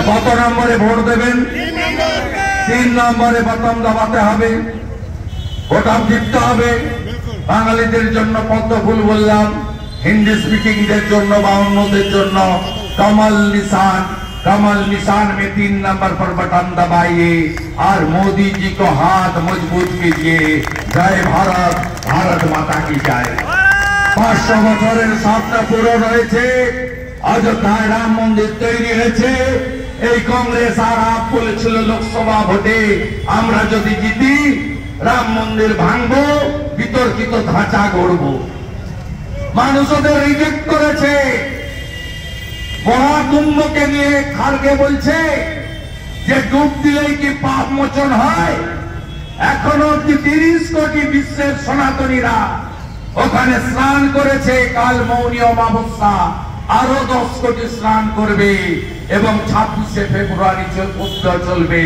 কত নম্বরে ভোট দেবেন? 3 নম্বরে বোতাম দাবাতে হবে, ভোটার জিততে হবে। বাঙালিদের জন্য পদ্ম ফুল বললাম, हिंदी स्पीकिंगদের জন্য বা অন্যদের জন্য कमल निशान में 3 नंबर पर बटन दबाइए और मोदी जी को हाथ मजबूत कीजिए। जय भारत, भारत माता की जय। 500 বছরের স্বপ্ন পূরণ হয়েছে, অযোধ্যায় রাম মন্দির তৈরি হয়েছে। এই কংগ্রেস আর আপ বলেছিল লোকসভা ভোটে আমরা যদি জিতি রাম মন্দির ভাঙবো, বিতর্কিত ধাঁচা গড়বো। মানুষ ওদের রিজেক্ট করেছে। মহাকুম্ভকে নিয়ে খারগে বলছে যে ডুব দিলেই কি পাপ মোচন হয়। এখনো 30 কোটি বিশ্বের সনাতনীরা ওখানে স্নান করেছে। কাল মৌনী অমাবস্যা, আরো 10 কোটি স্নান করবে এবং 26শে ফেব্রুয়ারি চলবে।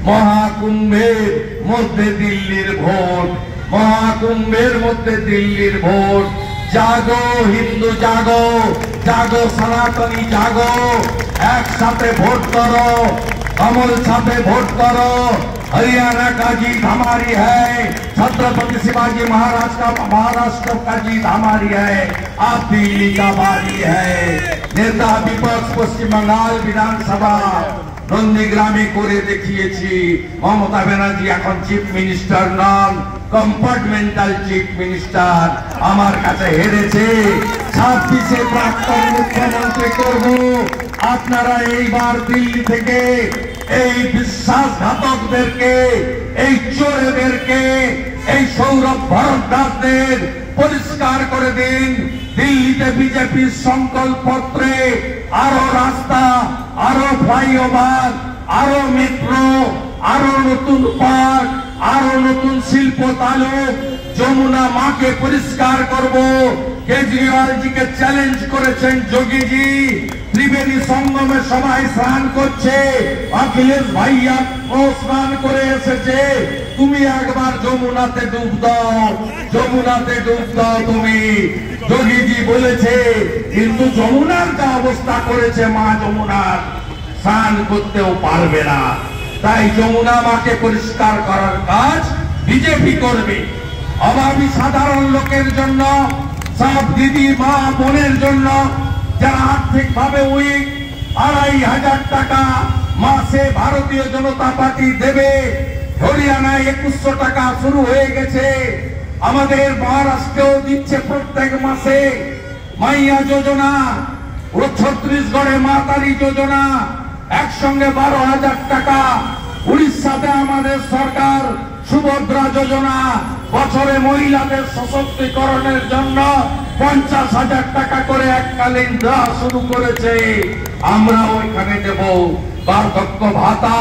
মহাকুম্ভের মধ্যে দিল্লির ভোট, মহাকুম্ভের মধ্যে দিল্লির ভোট। জাগো হিন্দু জাগো, জাগো সনাতনী জাগো, একসাথে ভোট করো, कमल छापे वोट करो। हरियाणा का जीत हमारी है, छत्रपति शिवाजी महाराज का महाराष्ट्र का जीत हमारी है। अब दिल्ली का बारी है। नेता विपक्ष पश्चिम बंगाल विधानसभा नंदीग्रामे करे देखिएছি। মমতা ব্যানার্জি এখন চিফ মিনিস্টার নন, কম্পার্টমেন্টাল চিফ মিনিস্টার। আমার কাছে হেরেছে। 26শে প্রাক্তন মুখ্যমন্ত্রী করব। আপনারা এইবার দিল্লি থেকে এই বিশ্বাসঘাতকদেরকে, এই চোরেদেরকে, এই সৌরভ ভরদ্বাজদের পরিষ্কার করে দিন। দিল্লিতে বিজেপির সংকল্প পত্রে আরো রাস্তা, আরো ফ্লাইওভার, আরো মেট্রো, আরো নতুন পার্ক, আরো নতুন শিল্প তালুক, যমুনা মাকে পরিষ্কার করব। কেজরিওয়াল জিকে চ্যালেঞ্জ করেছেন যোগীজি। ত্রিবেণী সঙ্গমে সবাই স্নান করছে, অখিলেশ ভাইয়া ও স্নান করে এসেছে। তুমি একবার যমুনাতে ডুব দাও, যমুনাতে ডুব দাও তুমি। যোগীজি বলেছে, কিন্তু যমুনার যা অবস্থা করেছে মা যমুনার, স্নান করতেও পারবে না। তাই যমুনা মাকে পরিষ্কার করার কাজ বিজেপি করবে। অভাবী সাধারণ লোকের জন্য, সব দিদি মা বোনের জন্য যারা আর্থিক ভাবে উইক, 2500 টাকা মাসে ভারতীয় জনতা পার্টি দেবে। হরিয়ানায় 2100 টাকা শুরু হয়ে গেছে। আমাদের মহারাষ্ট্রেও দিচ্ছে প্রত্যেক মাসে। মাইয়া যোজনা ও ছত্তিশগড়ে মাতারি যোজনা একসঙ্গে 12,000 টাকা। উড়িষ্যাতে আমাদের সরকার সুভদ্রা যোজনা বছরে মহিলাদের সশক্তিকরণের জন্য 50,000 টাকা করে এককালীন দেওয়া শুরু করেছে। আমরা ওইখানে দেব বার্ধক্য ভাতা।